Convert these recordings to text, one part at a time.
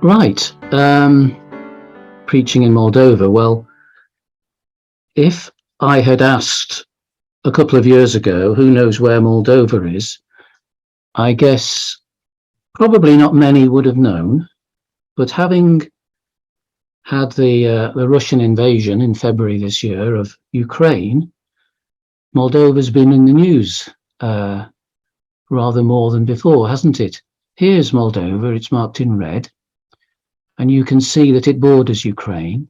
Right. Preaching in Moldova. Well, if I had asked a couple of years ago, who knows where Moldova is, I guess probably not many would have known. But having had the Russian invasion in February this year of Ukraine, Moldova's been in the news rather more than before, hasn't it? Here's Moldova, it's marked in red, and you can see that it borders Ukraine.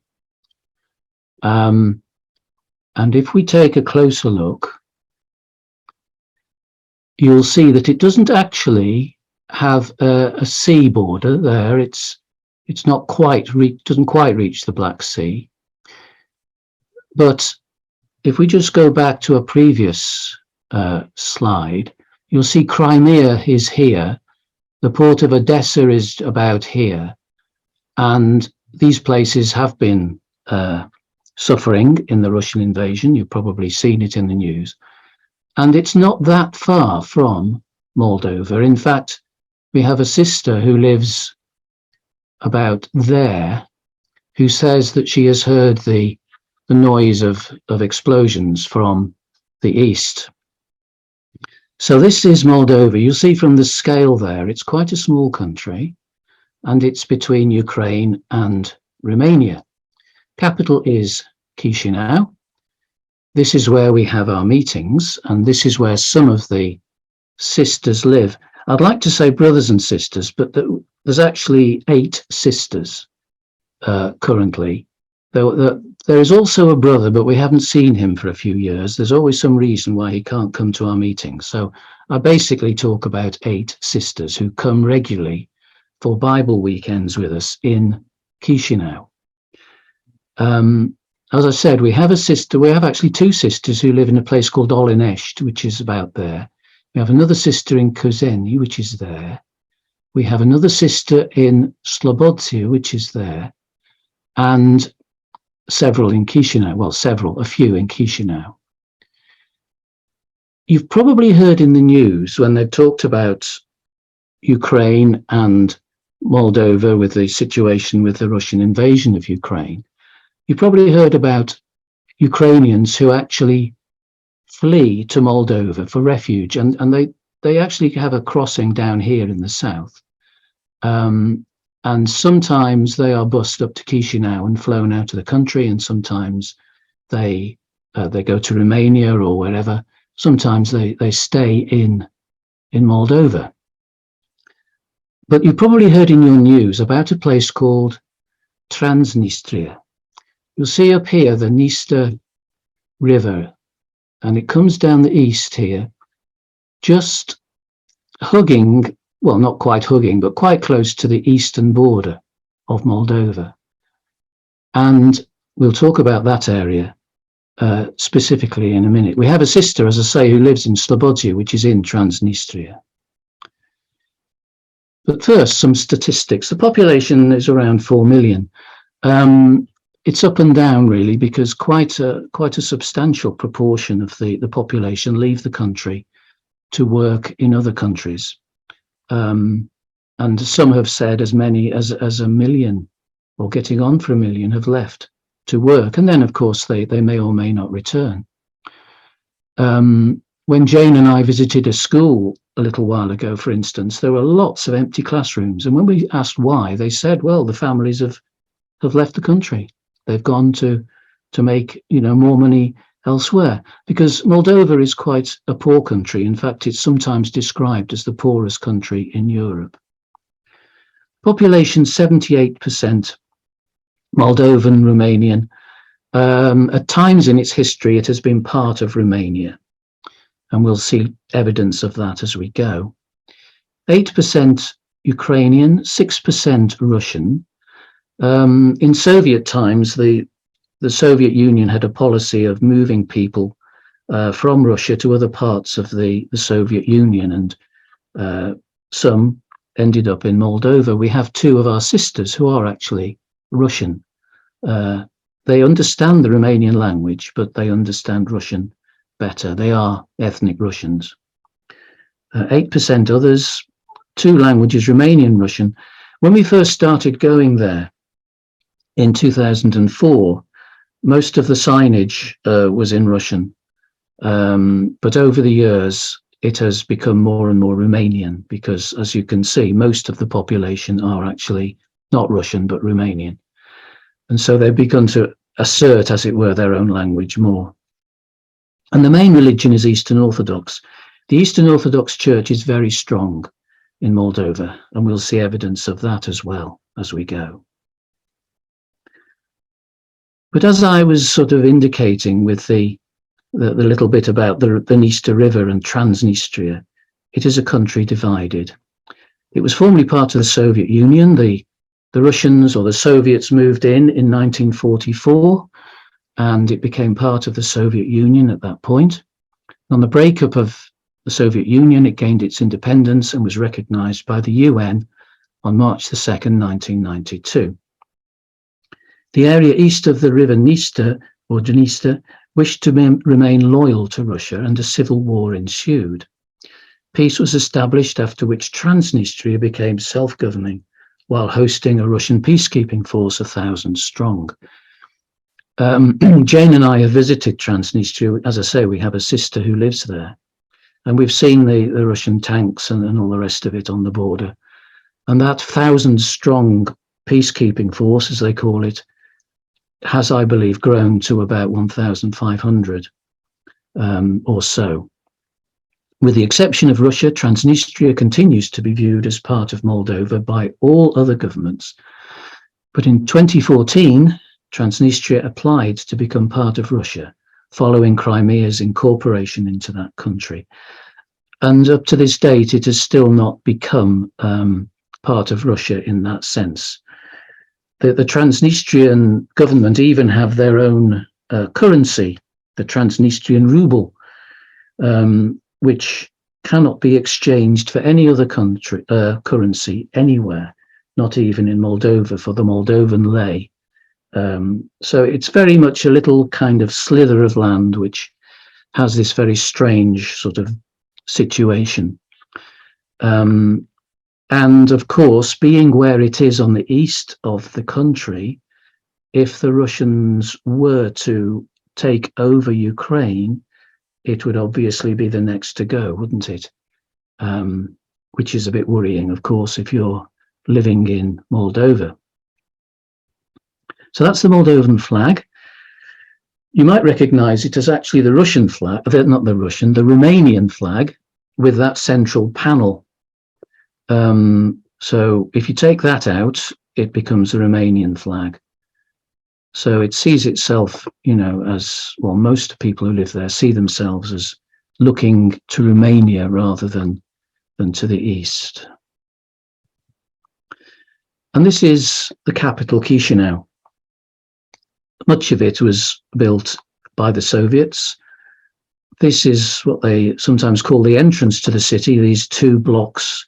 And if we take a closer look, you'll see that it doesn't actually have a sea border there. It's not quite doesn't quite reach the Black Sea. But if we just go back to a previous slide, you'll see Crimea is here. The port of Odessa is about here. And these places have been suffering in the Russian invasion. You've probably seen it in the news. And it's not that far from Moldova. In fact, we have a sister who lives about there who says that she has heard the noise of explosions from the east. So this is Moldova. You'll see from the scale there, it's quite a small country, and it's between Ukraine and Romania. Capital is Chisinau. This is where we have our meetings, and this is where some of the sisters live. I'd like to say brothers and sisters, but there's actually 8 sisters currently. There is also a brother, but we haven't seen him for a few years. There's always some reason why he can't come to our meetings. So I basically talk about 8 sisters who come regularly for Bible weekends with us in Chisinau. As I said, we have actually 2 sisters who live in a place called Olinești, which is about there. We have another sister in Cozeni, which is there. We have another sister in Slobodzi, which is there. And several in Chisinau, a few in Chisinau. You've probably heard in the news when they've talked about Ukraine and Moldova with the situation with the Russian invasion of Ukraine. You probably heard about Ukrainians who actually flee to Moldova for refuge, and they actually have a crossing down here in the south. And sometimes they are bused up to Chisinau and flown out of the country, and sometimes they go to Romania or wherever. Sometimes they stay in Moldova. But you probably heard in your news about a place called Transnistria. You'll see up here the Dniester River, and it comes down the east here, just hugging, well, not quite hugging, but quite close to the eastern border of Moldova. And we'll talk about that area specifically in a minute. We have a sister, as I say, who lives in Slobodzi, which is in Transnistria. But first, some statistics. The population is around 4 million. It's up and down, really, because quite a substantial proportion of the population leave the country to work in other countries. And some have said as many as 1 million, or getting on for 1 million, have left to work. And then, of course, they may or may not return. When Jane and I visited a school a little while ago, for instance, there were lots of empty classrooms. And when we asked why, they said, well, the families have left the country. They've gone to make, more money elsewhere, because Moldova is quite a poor country. In fact, it's sometimes described as the poorest country in Europe. Population 78% Moldovan, Romanian. At times in its history, it has been part of Romania, and we'll see evidence of that as we go. 8% Ukrainian, 6% Russian. In Soviet times, the Soviet Union had a policy of moving people from Russia to other parts of the Soviet Union, and some ended up in Moldova. We have 2 of our sisters who are actually Russian. They understand the Romanian language, but they understand Russian better. They are ethnic Russians. 8% others, 2 languages, Romanian, Russian. When we first started going there in 2004, most of the signage was in Russian. But over the years, it has become more and more Romanian because, as you can see, most of the population are actually not Russian, but Romanian. And so they've begun to assert, as it were, their own language more. And the main religion is Eastern Orthodox. The Eastern Orthodox Church is very strong in Moldova, and we'll see evidence of that as well as we go. But as I was sort of indicating with the little bit about the Dniester River and Transnistria, it is a country divided. It was formerly part of the Soviet Union. The Russians or the Soviets moved in 1944, and it became part of the Soviet Union at that point. On the breakup of the Soviet Union, it gained its independence and was recognized by the UN on March the 2nd, 1992. The area east of the river Dniester, or Dniester, wished to remain loyal to Russia, and a civil war ensued. Peace was established, after which Transnistria became self-governing, while hosting a Russian peacekeeping force 1,000 strong. Jane and I have visited Transnistria. As I say, we have a sister who lives there, and we've seen the Russian tanks and all the rest of it on the border. And that 1,000 strong peacekeeping force, as they call it, has, I believe, grown to about 1,500 or so. With the exception of Russia, Transnistria continues to be viewed as part of Moldova by all other governments. But in 2014, Transnistria applied to become part of Russia, following Crimea's incorporation into that country. And up to this date, it has still not become part of Russia in that sense. The Transnistrian government even have their own currency, the Transnistrian ruble, which cannot be exchanged for any other country currency anywhere, not even in Moldova, for the Moldovan lei. So it's very much a little kind of slither of land which has this very strange sort of situation. And of course, being where it is on the east of the country, if the Russians were to take over Ukraine, it would obviously be the next to go, wouldn't it? Which is a bit worrying, of course, if you're living in Moldova. So that's the Moldovan flag. You might recognize it as actually the Russian flag, not the Russian, the Romanian flag with that central panel. So if you take that out, it becomes the Romanian flag. So it sees itself, you know, as, well, most people who live there see themselves as looking to Romania rather than to the east. And this is the capital, Chisinau. Much of it was built by the Soviets. This is what they sometimes call the entrance to the city, these two blocks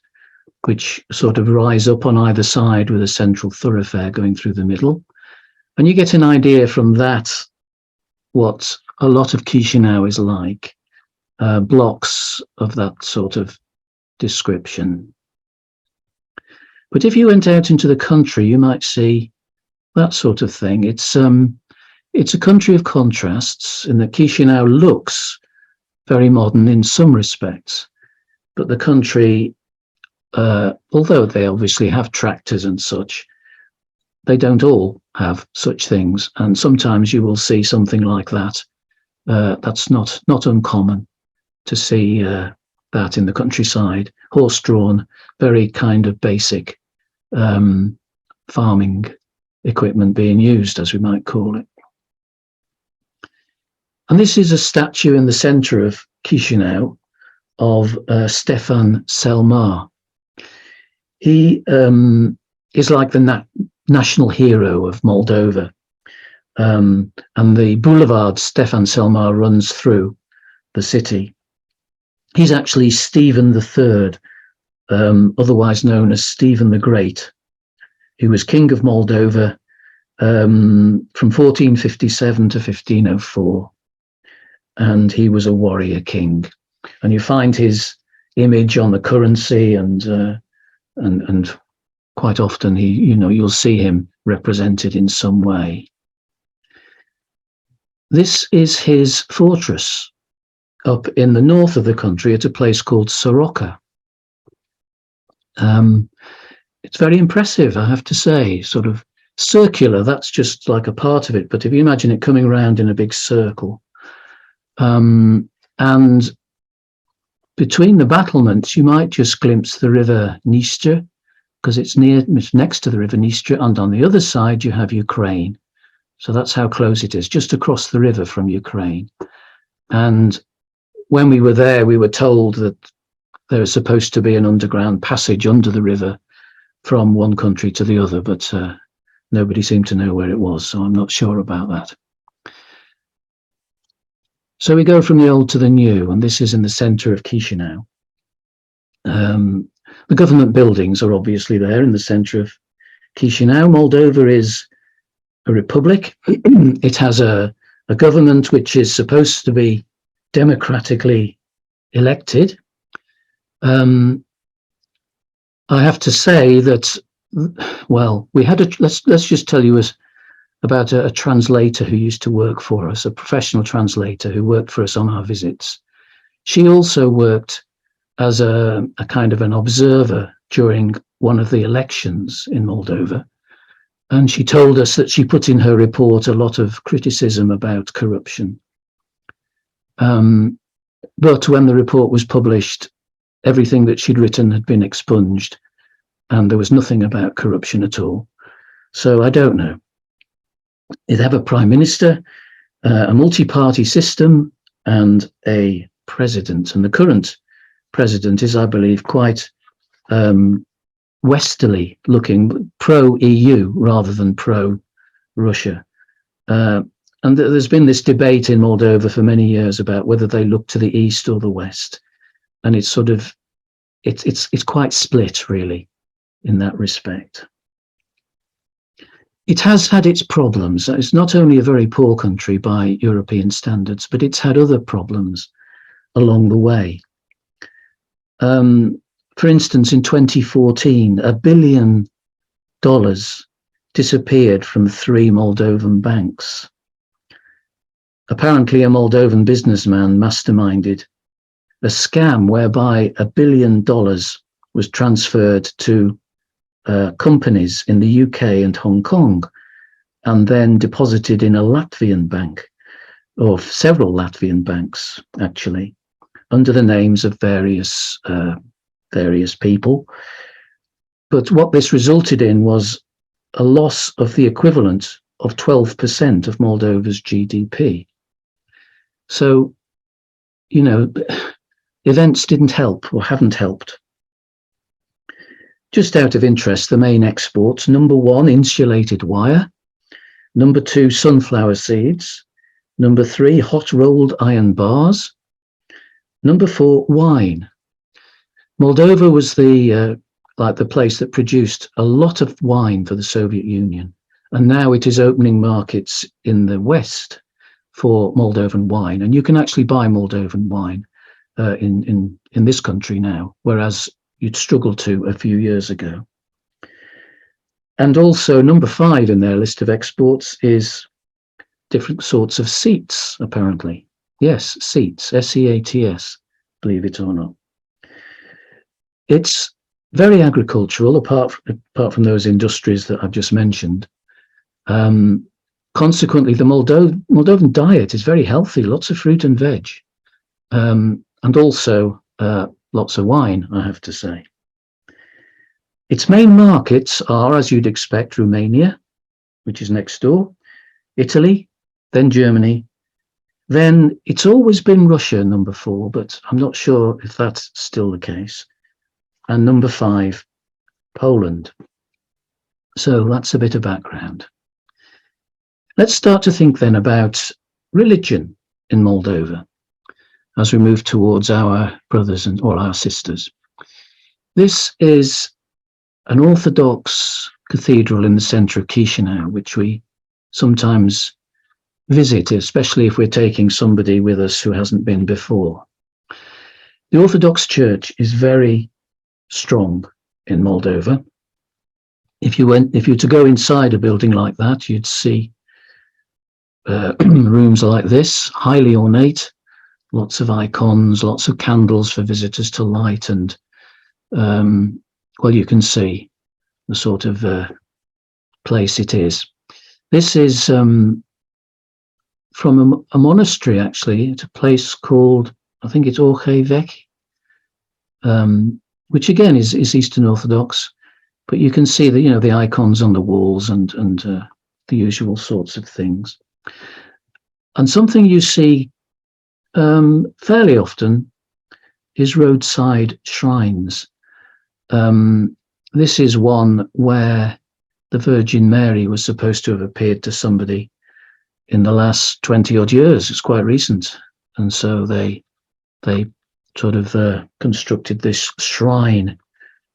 which sort of rise up on either side with a central thoroughfare going through the middle. And you get an idea from that what a lot of Chisinau is like, blocks of that sort of description. But if you went out into the country, you might see that sort of thing. It's a country of contrasts, in that Chisinau looks very modern in some respects, but the country, although they obviously have tractors and such, they don't all have such things, and sometimes you will see something like that. That's not uncommon to see that in the countryside, horse-drawn, very kind of basic farming equipment being used, as we might call it. And this is a statue in the centre of Chisinau of Stefan Selmar. He is like the national hero of Moldova. And the boulevard Stefan Selmar runs through the city. He's actually Stephen III, otherwise known as Stephen the Great, who was king of Moldova from 1457 to 1504. And he was a warrior king. And you find his image on the currency and quite quite often you'll see him represented in some way. This is his fortress up in the north of the country at a place called Soroka. It's very impressive, I have to say, sort of circular. That's just like a part of it. But if you imagine it coming around in a big circle, and between the battlements, you might just glimpse the river Dniester, because it's next to the river Dniester, and on the other side you have Ukraine. So that's how close it is, just across the river from Ukraine. And when we were there, we were told that there is supposed to be an underground passage under the river from one country to the other, but nobody seemed to know where it was, so I'm not sure about that. So we go from the old to the new, and this is in the centre of Chisinau. The government buildings are obviously there in the centre of Chisinau. Moldova is a republic. It has a government which is supposed to be democratically elected. I have to say that, well, we had let's just tell you about a translator who used to work for us, a professional translator who worked for us on our visits. She also worked as a kind of an observer during one of the elections in Moldova. And she told us that she put in her report a lot of criticism about corruption. But when the report was published, everything that she'd written had been expunged, and there was nothing about corruption at all. So I don't know. They have a prime minister, a multi-party system, and a president. And the current president is, I believe, quite westerly looking, pro-EU rather than pro-Russia. And there's been this debate in Moldova for many years about whether they look to the east or the west. And it's sort of, it's quite split, really, in that respect. It has had its problems. It's not only a very poor country by European standards, but it's had other problems along the way. For instance, in 2014, $1 billion disappeared from 3 Moldovan banks. Apparently, a Moldovan businessman masterminded a scam whereby $1 billion was transferred to companies in the UK and Hong Kong, and then deposited in a Latvian bank, or several Latvian banks, actually, under the names of various people. But what this resulted in was a loss of the equivalent of 12% of Moldova's GDP. So, you know, events didn't help or haven't helped. Just out of interest, the main exports: number 1, insulated wire; number 2, sunflower seeds; number 3, hot rolled iron bars; number 4, wine. Moldova was the place that produced a lot of wine for the Soviet Union, and now it is opening markets in the West for Moldovan wine, and you can actually buy Moldovan wine in this country now, whereas you'd struggle to a few years ago. And also number 5 in their list of exports is different sorts of seats, apparently. Yes, seats, S-E-A-T-S, believe it or not. It's very agricultural, apart from those industries that I've just mentioned. Consequently, the Moldovan diet is very healthy, lots of fruit and veg, and also lots of wine, I have to say. Its main markets are, as you'd expect, Romania, which is next door, Italy, then Germany. Then it's always been Russia, number 4, but I'm not sure if that's still the case. And number 5, Poland. So that's a bit of background. Let's start to think then about religion in Moldova as we move towards our brothers or our sisters. This is an Orthodox cathedral in the centre of Chisinau, which we sometimes visit, especially if we're taking somebody with us who hasn't been before. The Orthodox Church is very strong in Moldova. If you were to go inside a building like that, you'd see rooms like this, highly ornate, lots of icons, lots of candles for visitors to light, and well, you can see the sort of place it is. This is from a monastery, actually. It's a place called, I think it's Orchevec, which again is Eastern Orthodox, but you can see the the icons on the walls and the usual sorts of things. And something you see fairly often is roadside shrines. This is one where the Virgin Mary was supposed to have appeared to somebody in the last 20 odd years. It's quite recent. And so they sort of constructed this shrine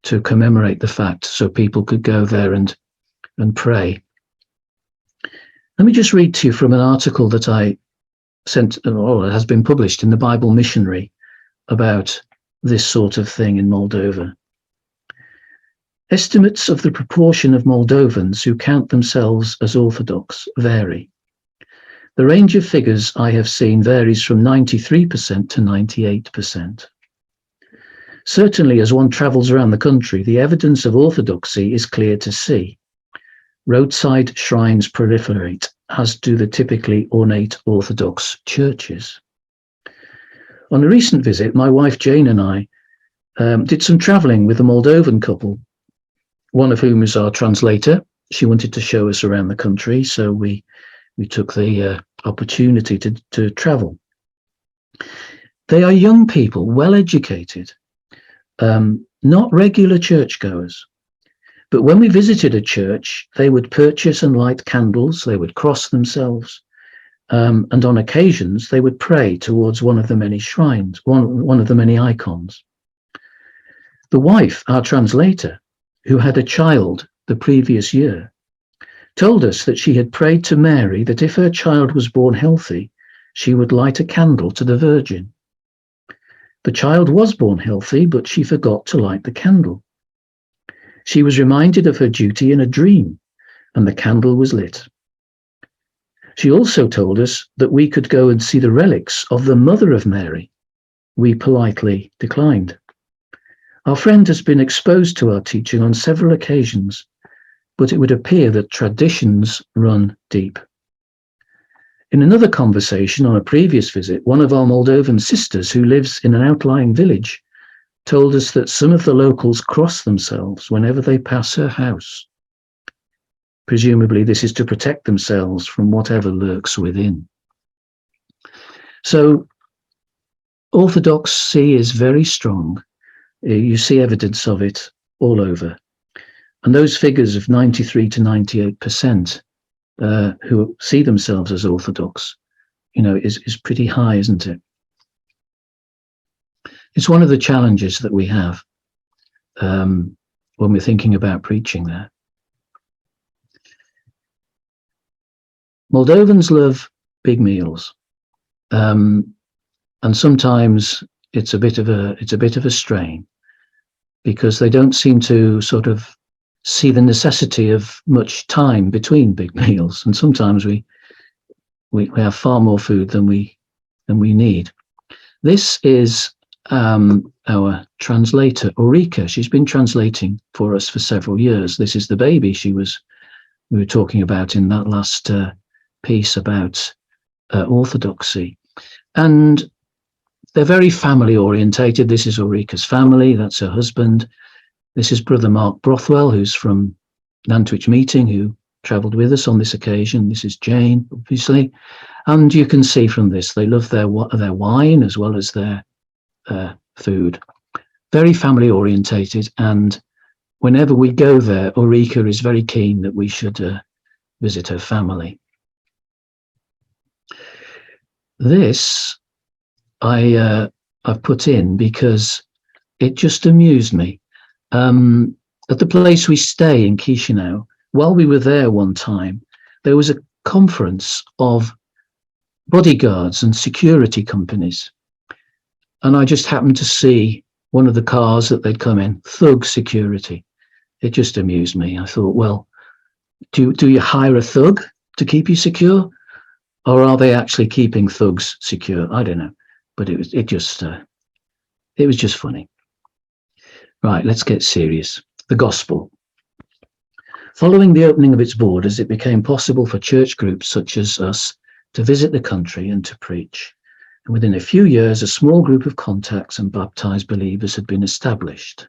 to commemorate the fact, so people could go there and pray. Let me just read to you from an article that I sent, or it has been published in the Bible Missionary, about this sort of thing in Moldova. Estimates of the proportion of Moldovans who count themselves as Orthodox vary. The range of figures I have seen varies from 93% to 98%. Certainly, as one travels around the country, the evidence of orthodoxy is clear to see. Roadside shrines proliferate, as do the typically ornate Orthodox churches. On a recent visit, my wife Jane and I did some travelling with a Moldovan couple, one of whom is our translator. She wanted to show us around the country, so we took the opportunity to travel. They are young people, well educated, not regular churchgoers. But when we visited a church, they would purchase and light candles, they would cross themselves, and on occasions they would pray towards one of the many shrines, one of the many icons. The wife, our translator, who had a child the previous year, told us that she had prayed to Mary that if her child was born healthy, she would light a candle to the Virgin. The child was born healthy, but she forgot to light the candle. She was reminded of her duty in a dream, and the candle was lit. She also told us that we could go and see the relics of the Mother of Mary. We politely declined. Our friend has been exposed to our teaching on several occasions, but it would appear that traditions run deep. In another conversation on a previous visit, one of our Moldovan sisters who lives in an outlying village told us that some of the locals cross themselves whenever they pass her house. Presumably this is to protect themselves from whatever lurks within. So orthodoxy is very strong. You see evidence of it all over. And those figures of 93 to 98% who see themselves as Orthodox, is pretty high, isn't it? It's one of the challenges that we have when we're thinking about preaching there. Moldovans love big meals, and sometimes it's a bit of a strain, because they don't seem to sort of see the necessity of much time between big meals, and sometimes we have far more food than we need. This is our translator Ulrika. She's been translating for us for several years. This is the baby we were talking about in that last piece about orthodoxy, and they're very family orientated. This is Ulrika's family, that's her husband. This is Brother Mark Brothwell, who's from Nantwich meeting, who travelled with us on this occasion. This is Jane, obviously. And you can see from this, they love their wine as well as their food. Very family orientated. And whenever we go there, Ulrika is very keen that we should visit her family. This I've put in because it just amused me. At the place we stay in Chisinau, while we were there one time, there was a conference of bodyguards and security companies. And I just happened to see one of the cars that they'd come in, Thug Security. it just amused me. I thought, well, do you hire a thug to keep you secure, or are they actually keeping thugs secure? I don't know, but it was just funny. Right, let's get serious. The gospel. Following the opening of its borders, it became possible for church groups such as us to visit the country and to preach. And within a few years, a small group of contacts and baptized believers had been established.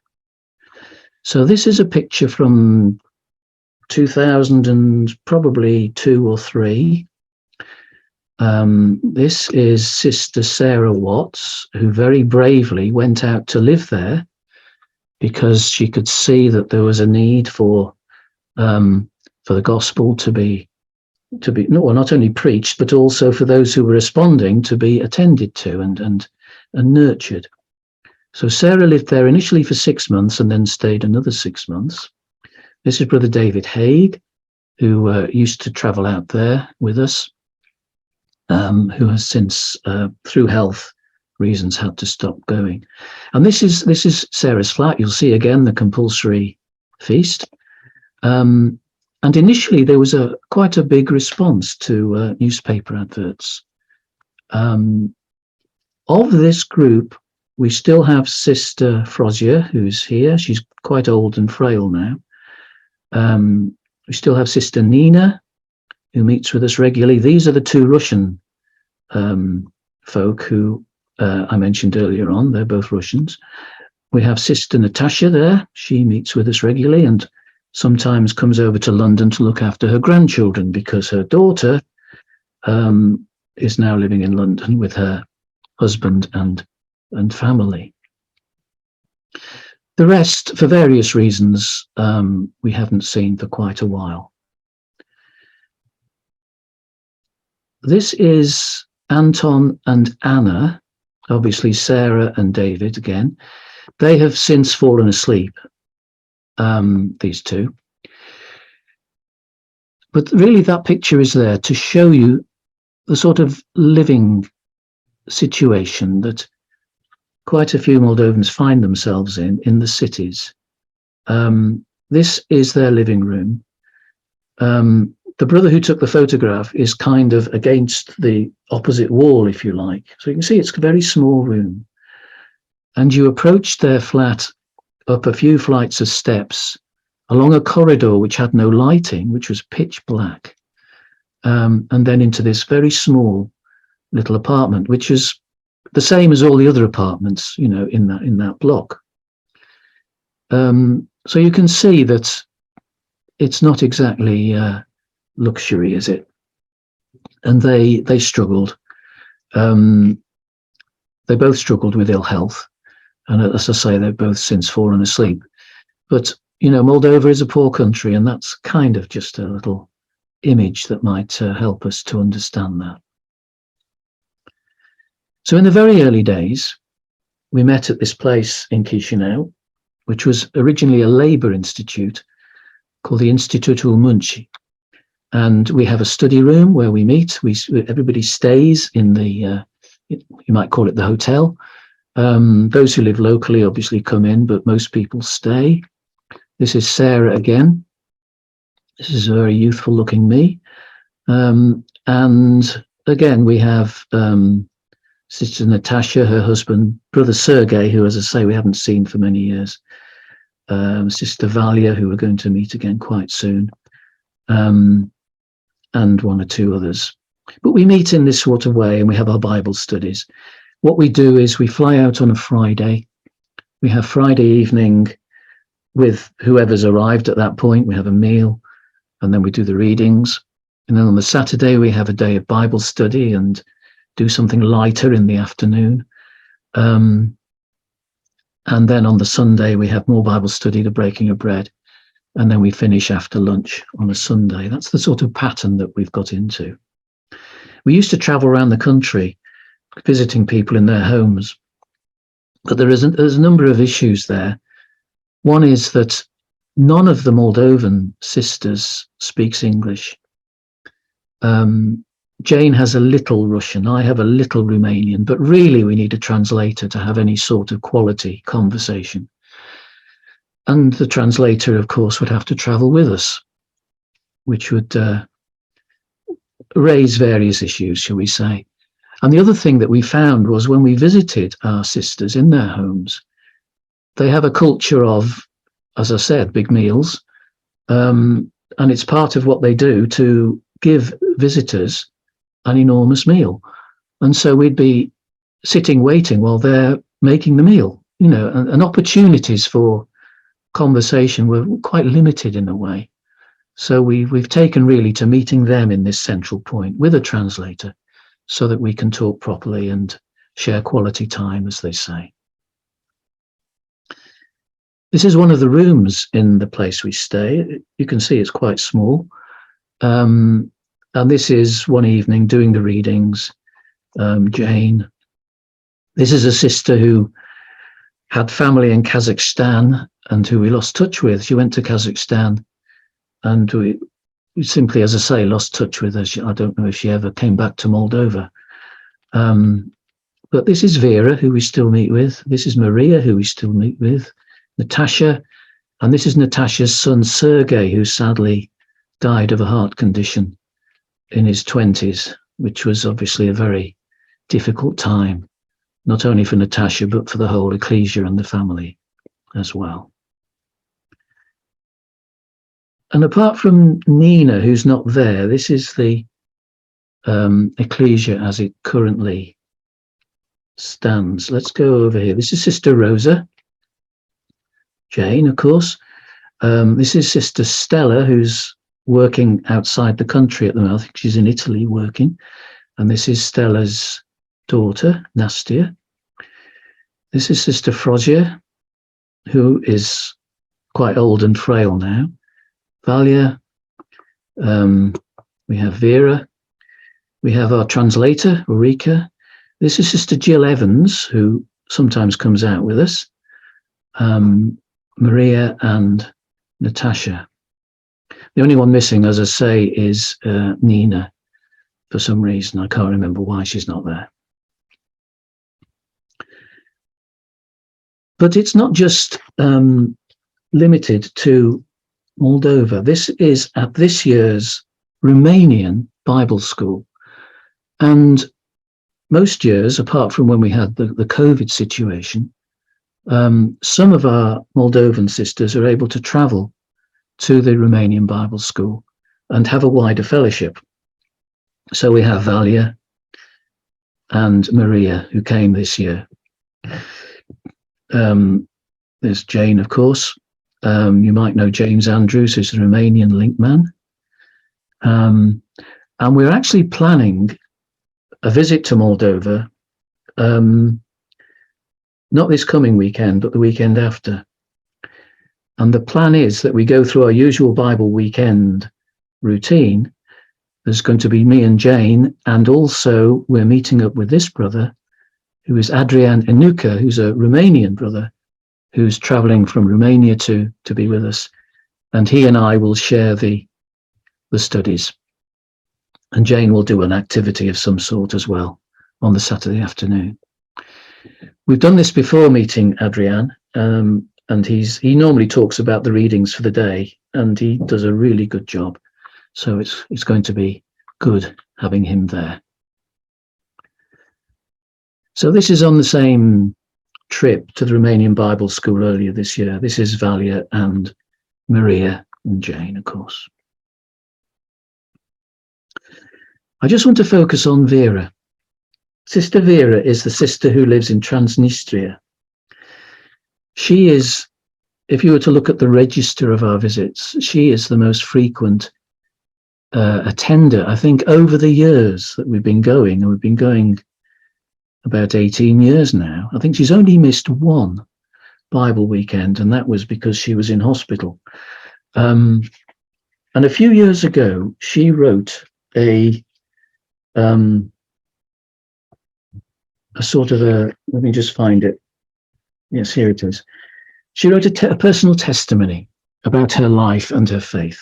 So this is a picture from 2000 and probably 2 or 3. This is Sister Sarah Watts, who very bravely went out to live there because she could see that there was a need for the gospel to be not only preached, but also for those who were responding to be attended to and nurtured. So Sarah lived there initially for 6 months and then stayed another 6 months. This is Brother David Haig, who used to travel out there with us, who has since, through health reasons, had to stop going. And this is Sarah's flat. You'll see again the compulsory feast. And initially there was quite a big response to newspaper adverts. Of this group, we still have Sister Frosier, who's here. She's quite old and frail now. We still have Sister Nina, who meets with us regularly. These are the 2 Russian folk who I mentioned earlier on. They're both Russians. We have Sister Natasha there. She meets with us regularly and sometimes comes over to London to look after her grandchildren because her daughter is now living in London with her husband and family. The rest, for various reasons, we haven't seen for quite a while. This is Anton and Anna, obviously Sarah and David again. They have since fallen asleep, these 2. But really that picture is there to show you the sort of living situation that quite a few Moldovans find themselves in the cities. This is their living room. The brother who took the photograph is kind of against the opposite wall, if you like. So you can see it's a very small room. And you approach their flat up a few flights of steps along a corridor which had no lighting, which was pitch black, and then into this very small little apartment, which is the same as all the other apartments, in that block. So you can see that it's not exactly luxury, is it? And they struggled. They both struggled with ill health, and as I say, they've both since fallen asleep. But Moldova is a poor country, and that's kind of just a little image that might help us to understand that. So in the very early days, we met at this place in Chisinau, which was originally a labour institute called the Institutul Muncii. And we have a study room where we meet. Everybody stays in the, you might call it the hotel. Those who live locally obviously come in, but most people stay. This is Sarah again. This is a very youthful looking me. And again, we have Sister Natasha, her husband, Brother Sergei, who, as I say, we haven't seen for many years. Sister Valia, who we're going to meet again quite soon. And 1 or 2 others. But we meet in this sort of way, and we have our Bible studies. What we do is we fly out on a Friday. We have Friday evening with whoever's arrived at that point. We have a meal, and then we do the readings. And then on the Saturday, we have a day of Bible study and do something lighter in the afternoon. And then on the Sunday, we have more Bible study, the breaking of bread. And then we finish after lunch on a Sunday. That's the sort of pattern that we've got into. We used to travel around the country visiting people in their homes, but there's a number of issues there. One is that none of the Moldovan sisters speaks English. Jane has a little Russian, I have a little Romanian, but really we need a translator to have any sort of quality conversation. And the translator, of course, would have to travel with us, which would raise various issues, shall we say. And the other thing that we found was when we visited our sisters in their homes, they have a culture of, as I said, big meals. And it's part of what they do to give visitors an enormous meal. And so we'd be sitting waiting while they're making the meal, and opportunities for conversation were quite limited in a way. So we've taken really to meeting them in this central point with a translator so that we can talk properly and share quality time, as they say. This is one of the rooms in the place we stay. You can see it's quite small. And this is one evening doing the readings. Jane. This is a sister who had family in Kazakhstan and who we lost touch with. She went to Kazakhstan and we simply, as I say, lost touch with her. I don't know if she ever came back to Moldova. But this is Vera, who we still meet with. This is Maria, who we still meet with. Natasha, and this is Natasha's son, Sergei, who sadly died of a heart condition in his 20s, which was obviously a very difficult time, not only for Natasha, but for the whole ecclesia and the family as well. And apart from Nina, who's not there, this is the ecclesia as it currently stands. Let's go over here. This is Sister Rosa, Jane, of course. This is Sister Stella, who's working outside the country at the moment. I think she's in Italy working. And this is Stella's daughter, Nastia. This is Sister Frosier, who is quite old and frail now. Valia. We have Vera. We have our translator, Ulrika. This is Sister Jill Evans, who sometimes comes out with us. Maria and Natasha. The only one missing, as I say, is Nina. For some reason, I can't remember why she's not there. But it's not just limited to Moldova. This is at this year's Romanian Bible School. And most years, apart from when we had the COVID situation, some of our Moldovan sisters are able to travel to the Romanian Bible School and have a wider fellowship. So we have Valia and Maria, who came this year. There's Jane, of course. You might know James Andrews, who's a Romanian link man. And we're actually planning a visit to Moldova, not this coming weekend, but the weekend after. And the plan is that we go through our usual Bible weekend routine. There's going to be me and Jane, and also we're meeting up with this brother, who is Adrian Enuca, who's a Romanian brother, who's traveling from Romania to be with us. And he and I will share the studies. And Jane will do an activity of some sort as well on the Saturday afternoon. We've done this before meeting Adrian, and he normally talks about the readings for the day, and he does a really good job. So it's going to be good having him there. So this is on the same trip to the Romanian Bible School earlier this year. This is Valia and Maria and Jane, of course. I just want to focus on Vera. Sister Vera is the sister who lives in Transnistria. She is, if you were to look at the register of our visits, she is the most frequent attender, I think, over the years that we've been going, and we've been going about 18 years now. I think she's only missed one Bible weekend, and that was because she was in hospital. And a few years ago, she wrote a sort of let me just find it. Yes, here it is. She wrote a personal testimony about her life and her faith.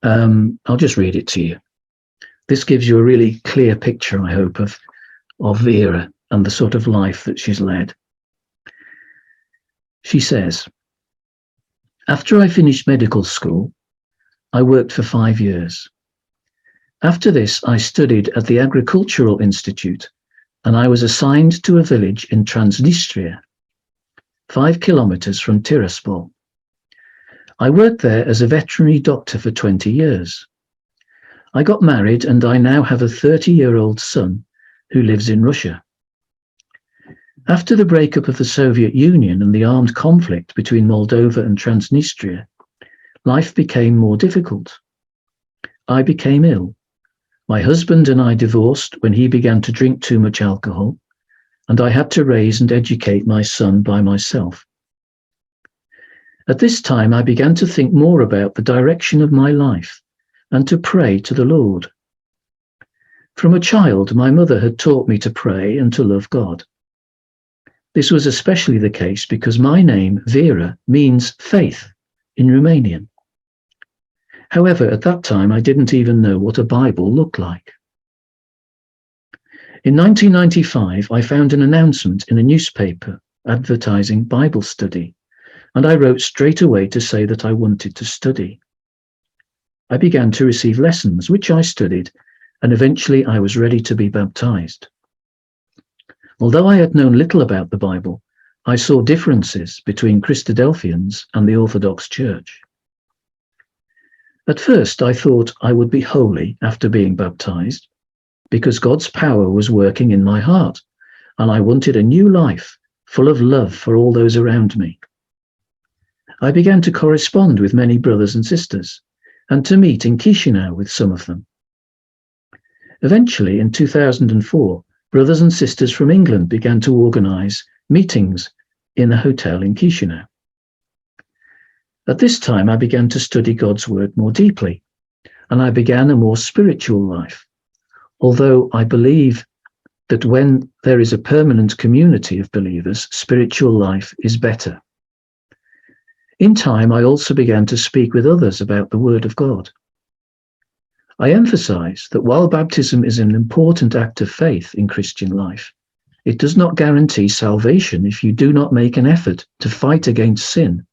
I'll just read it to you. This gives you a really clear picture, I hope, of Vera and the sort of life that she's led. She says, "After I finished medical school, I worked for 5 years. After this, I studied at the Agricultural Institute, and I was assigned to a village in Transnistria, 5 kilometers from Tiraspol. I worked there as a veterinary doctor for 20 years. I got married, and I now have a 30-year-old son who lives in Russia. After the breakup of the Soviet Union and the armed conflict between Moldova and Transnistria, life became more difficult. I became ill. My husband and I divorced when he began to drink too much alcohol, and I had to raise and educate my son by myself. At this time, I began to think more about the direction of my life and to pray to the Lord. From a child, my mother had taught me to pray and to love God. This was especially the case because my name, Vera, means faith in Romanian. However, at that time, I didn't even know what a Bible looked like. In 1995, I found an announcement in a newspaper advertising Bible study, and I wrote straight away to say that I wanted to study. I began to receive lessons, which I studied, and eventually I was ready to be baptized. Although I had known little about the Bible, I saw differences between Christadelphians and the Orthodox Church. At first, I thought I would be holy after being baptized, because God's power was working in my heart, and I wanted a new life full of love for all those around me. I began to correspond with many brothers and sisters, and to meet in Chisinau with some of them. Eventually, in 2004, brothers and sisters from England began to organize meetings in a hotel in Chisinau. At this time, I began to study God's word more deeply, and I began a more spiritual life, although I believe that when there is a permanent community of believers, spiritual life is better. In time, I also began to speak with others about the word of God. I emphasize that while baptism is an important act of faith in Christian life, it does not guarantee salvation if you do not make an effort to fight against sin,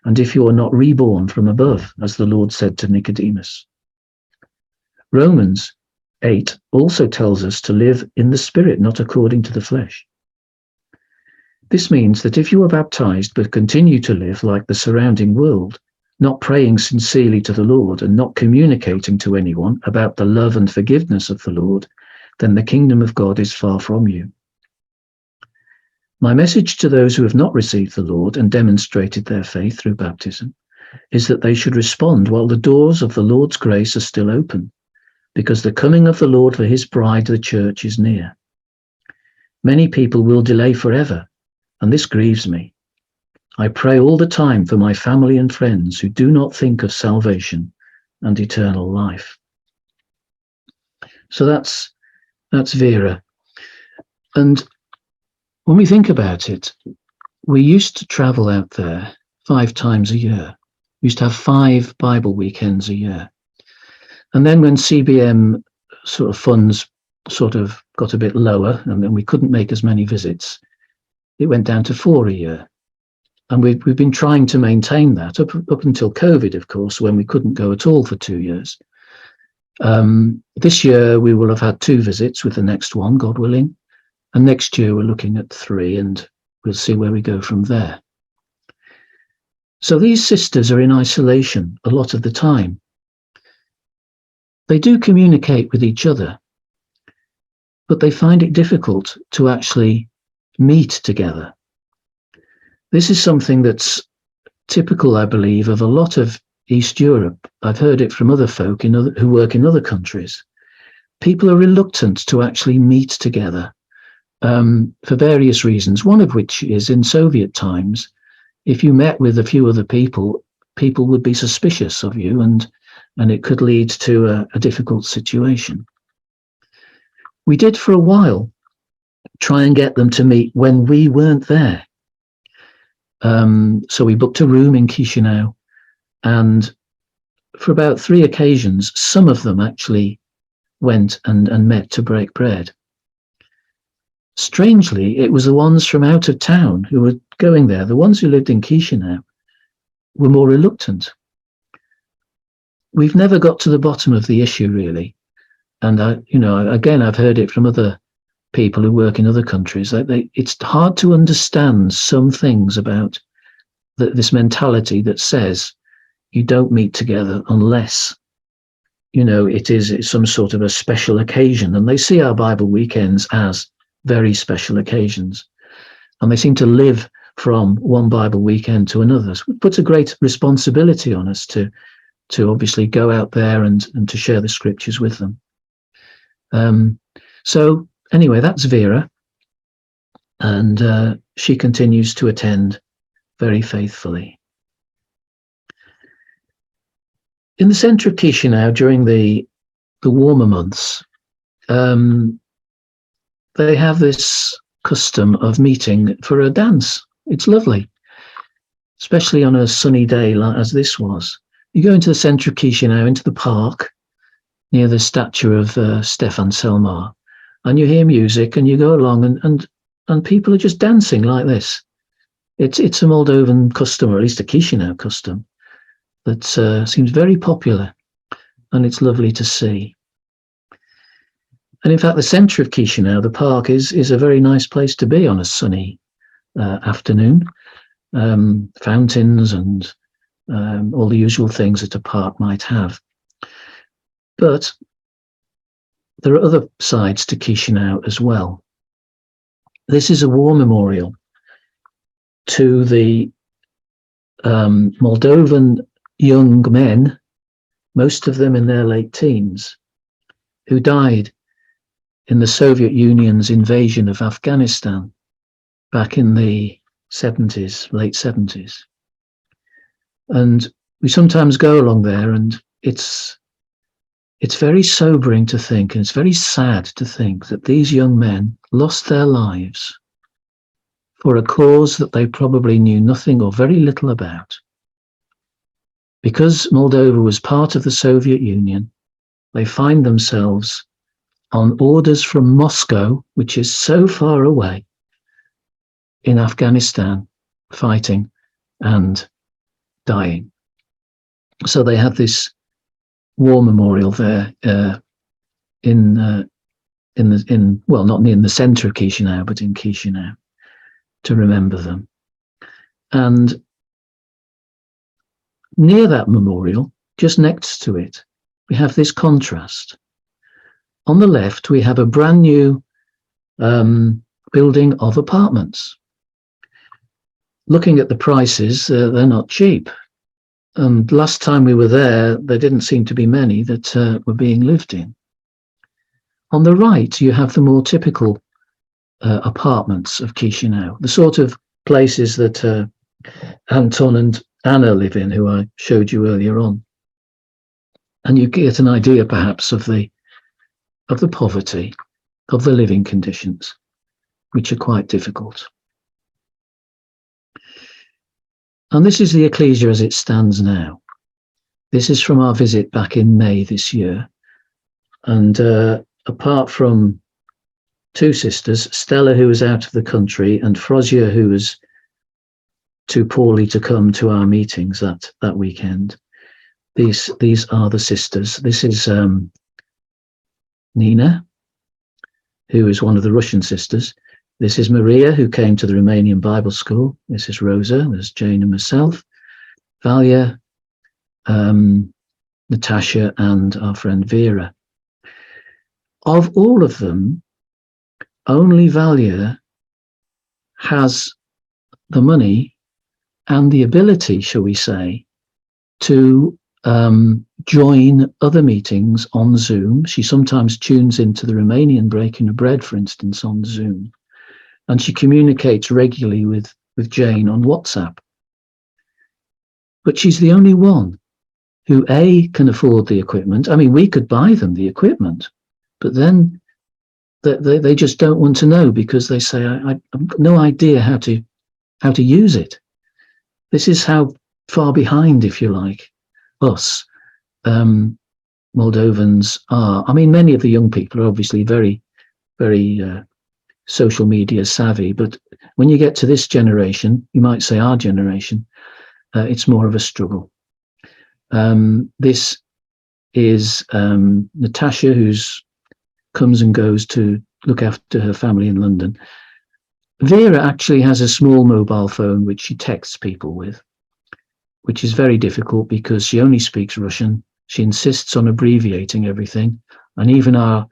and if you are not reborn from above, as the Lord said to Nicodemus. Romans 8 also tells us to live in the Spirit, not according to the flesh. This means that if you are baptized but continue to live like the surrounding world, not praying sincerely to the Lord and not communicating to anyone about the love and forgiveness of the Lord, then the kingdom of God is far from you. My message to those who have not received the Lord and demonstrated their faith through baptism is that they should respond while the doors of the Lord's grace are still open, because the coming of the Lord for his bride, the church, is near. Many people will delay forever, and this grieves me. I pray all the time for my family and friends who do not think of salvation and eternal life. So that's Vera. And when we think about it, we used to travel out there 5 times a year. We used to have 5 Bible weekends a year. And then when CBM sort of funds sort of got a bit lower and then we couldn't make as many visits, it went down to 4 a year. And we've been trying to maintain that up until COVID, of course, when we couldn't go at all for 2 years. This year we will have had 2 visits with the next one, God willing. And next year we're looking at 3, and we'll see where we go from there. So these sisters are in isolation a lot of the time. They do communicate with each other, but they find it difficult to actually meet together. This is something that's typical, I believe, of a lot of East Europe. I've heard it from other folk who work in other countries. People are reluctant to actually meet together for various reasons, one of which is in Soviet times, if you met with a few other people, people would be suspicious of you, and it could lead to a difficult situation. We did for a while try and get them to meet when we weren't there. So we booked a room in Chisinau, and for about 3 occasions, some of them actually went and met to break bread. Strangely, it was the ones from out of town who were going there. The ones who lived in Chisinau were more reluctant. We've never got to the bottom of the issue, really. And I've heard it from other people who work in other countries. It's hard to understand some things about this mentality that says you don't meet together unless, it is some sort of a special occasion. And they see our Bible weekends as very special occasions. And they seem to live from one Bible weekend to another. So it puts a great responsibility on us to obviously go out there and to share the scriptures with them. So anyway, that's Vera. And she continues to attend very faithfully. In the centre of Chisinau during the warmer months, they have this custom of meeting for a dance. It's lovely, especially on a sunny day as this was. You go into the centre of Chisinau, into the park, near the statue of Stefan Selmar, and you hear music and you go along and people are just dancing like this. It's a Moldovan custom, or at least a Chisinau custom, that seems very popular, and it's lovely to see. And in fact, the centre of Chisinau, the park, is a very nice place to be on a sunny afternoon. Fountains and all the usual things that a park might have. But there are other sides to Chisinau as well. This is a war memorial to the Moldovan young men, most of them in their late teens, who died in the Soviet Union's invasion of Afghanistan back in the late 70s. And we sometimes go along there, and it's very sobering to think, and it's very sad to think that these young men lost their lives for a cause that they probably knew nothing or very little about. Because Moldova was part of the Soviet Union, they find themselves on orders from Moscow, which is so far away, in Afghanistan, fighting and dying. So they have this war memorial there not in the centre of Chisinau, but in Chisinau, to remember them. And near that memorial, just next to it, we have this contrast. On the left, we have a brand new building of apartments. Looking at the prices, they're not cheap. And last time we were there didn't seem to be many that were being lived in. On the right, you have the more typical apartments of Chisinau, the sort of places that Anton and Anna live in, who I showed you earlier on. And you get an idea, perhaps, of the poverty, of the living conditions, which are quite difficult. And this is the ecclesia as it stands now. This is from our visit back in May this year. And apart from two sisters, Stella, who was out of the country, and Frozia, who was too poorly to come to our meetings that weekend, these are the sisters. This is Nina, who is one of the Russian sisters. This is Maria, who came to the Romanian Bible School. This is Rosa. There's Jane and myself, Valia, Natasha, and our friend Vera. Of all of them, only Valia has the money and the ability, shall we say, to join other meetings on Zoom. She sometimes tunes into the Romanian Breaking of Bread, for instance, on Zoom. And she communicates regularly with Jane on WhatsApp. But she's the only one who, A, can afford the equipment. I mean, we could buy them the equipment, but then they just don't want to know, because they say, I've no idea how to use it. This is how far behind, if you like, us Moldovans are. I mean, many of the young people are obviously very, very social media savvy, but When you get to this generation, you might say our generation, it's more of a struggle. This is Natasha, who's comes and goes to look after her family in London. Vera actually has a small mobile phone which she texts people with, which is very difficult because she only speaks Russian. She insists on abbreviating everything. And even our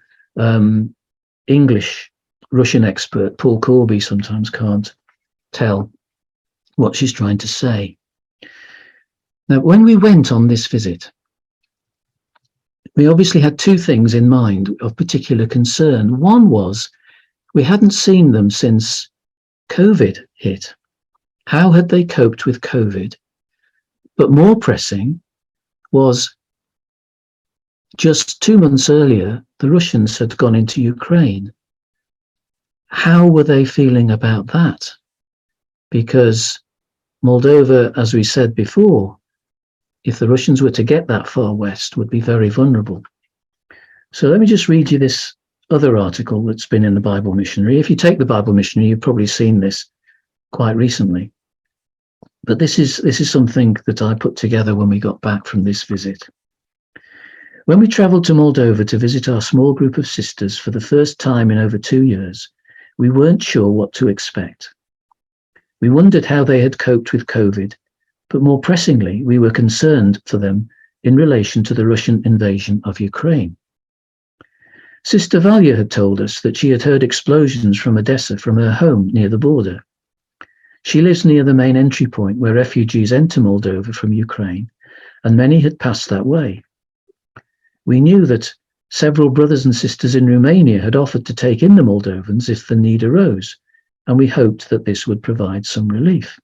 English Russian expert, Paul Corby, sometimes can't tell what she's trying to say. Now, when we went on this visit, we obviously had two things in mind of particular concern. One was we hadn't seen them since COVID hit. How had they coped with COVID? But more pressing was just 2 months earlier, the Russians had gone into Ukraine. How were they feeling about that? Because Moldova, as we said before, if the Russians were to get that far west, would be very vulnerable. So let me just read you this other article that's been in the Bible Missionary. If you take the Bible Missionary, you've probably seen this quite recently. But this is something that I put together when we got back from this visit. When we travelled to Moldova to visit our small group of sisters for the first time in over 2 years, we weren't sure what to expect. We wondered how they had coped with COVID, but more pressingly, we were concerned for them in relation to the Russian invasion of Ukraine. Sister Valya had told us that she had heard explosions from Odessa from her home near the border. She lives near the main entry point where refugees enter Moldova from Ukraine, and many had passed that way. We knew that several brothers and sisters in Romania had offered to take in the Moldovans if the need arose, and we hoped that this would provide some relief.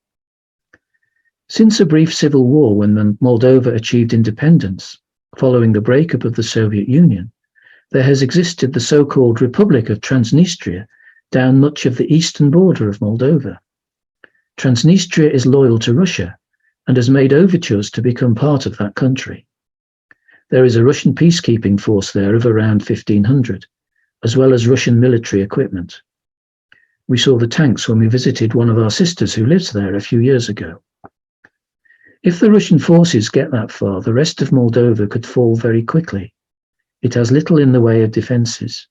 Since a brief civil war when Moldova achieved independence, following the breakup of the Soviet Union, there has existed the so-called Republic of Transnistria down much of the eastern border of Moldova. Transnistria is loyal to Russia and has made overtures to become part of that country. There is a Russian peacekeeping force there of around 1,500, as well as Russian military equipment. We saw the tanks when we visited one of our sisters who lives there a few years ago. If the Russian forces get that far, the rest of Moldova could fall very quickly. It has little in the way of defences.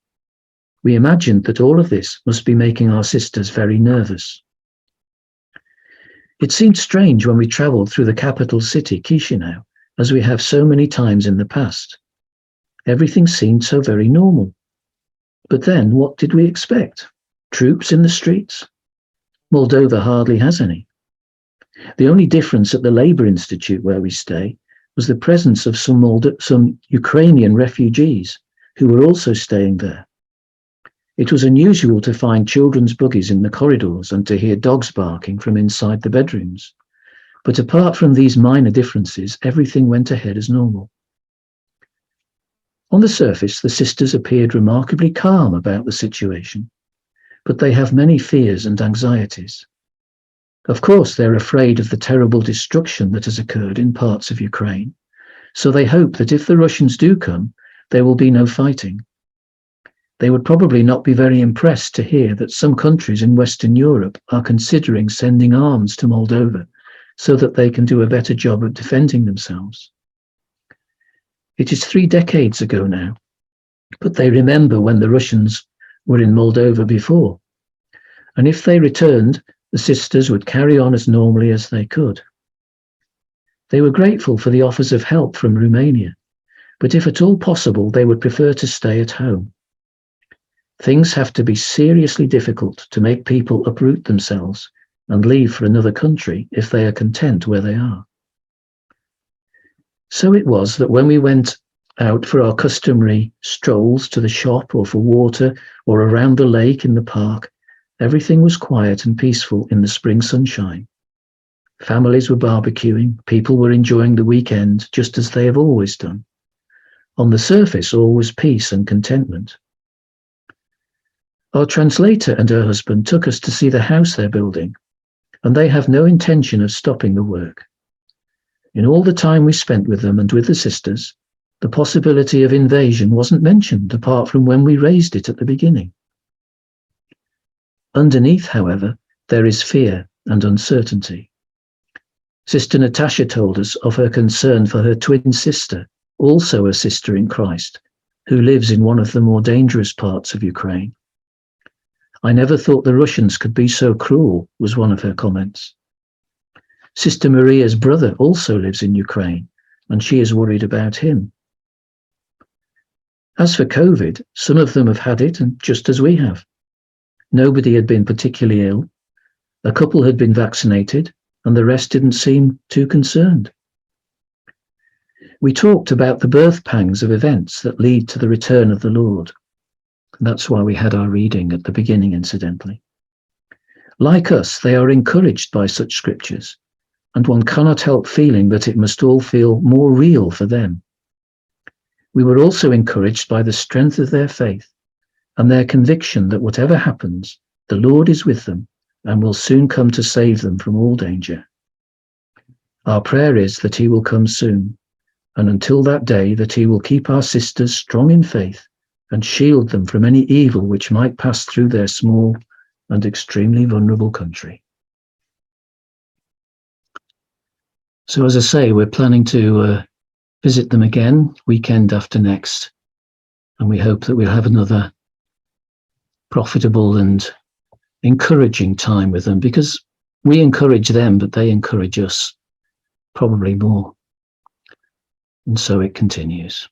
We imagined that all of this must be making our sisters very nervous. It seemed strange when we travelled through the capital city, Chisinau, as we have so many times in the past. Everything seemed so very normal. But then, what did we expect? Troops in the streets? Moldova hardly has any. The only difference at the Labour Institute where we stay was the presence of some Ukrainian refugees who were also staying there. It was unusual to find children's buggies in the corridors and to hear dogs barking from inside the bedrooms. But apart from these minor differences, everything went ahead as normal. On the surface, the sisters appeared remarkably calm about the situation, but they have many fears and anxieties. Of course, they're afraid of the terrible destruction that has occurred in parts of Ukraine, so they hope that if the Russians do come, there will be no fighting. They would probably not be very impressed to hear that some countries in Western Europe are considering sending arms to Moldova so that they can do a better job of defending themselves. It is 3 decades ago now, but they remember when the Russians were in Moldova before, and if they returned, the sisters would carry on as normally as they could. They were grateful for the offers of help from Romania, but if at all possible, they would prefer to stay at home. Things have to be seriously difficult to make people uproot themselves and leave for another country if they are content where they are. So it was that when we went out for our customary strolls to the shop or for water or around the lake in the park, everything was quiet and peaceful in the spring sunshine. Families were barbecuing, people were enjoying the weekend just as they have always done. On the surface, all was peace and contentment. Our translator and her husband took us to see the house they're building, and they have no intention of stopping the work. In all the time we spent with them and with the sisters, the possibility of invasion wasn't mentioned apart from when we raised it at the beginning. Underneath, however, there is fear and uncertainty. Sister Natasha told us of her concern for her twin sister, also a sister in Christ, who lives in one of the more dangerous parts of Ukraine. I never thought the Russians could be so cruel, was one of her comments. Sister Maria's brother also lives in Ukraine, and she is worried about him. As for COVID, some of them have had it, and just as we have. Nobody had been particularly ill. A couple had been vaccinated, and the rest didn't seem too concerned. We talked about the birth pangs of events that lead to the return of the Lord. That's why we had our reading at the beginning, incidentally. Like us, they are encouraged by such scriptures, and one cannot help feeling that it must all feel more real for them. We were also encouraged by the strength of their faith and their conviction that whatever happens, the Lord is with them and will soon come to save them from all danger. Our prayer is that he will come soon, and until that day that he will keep our sisters strong in faith and shield them from any evil which might pass through their small and extremely vulnerable country. So as I say, we're planning to visit them again weekend after next, and we hope that we'll have another profitable and encouraging time with them, because we encourage them, but they encourage us probably more. And so it continues.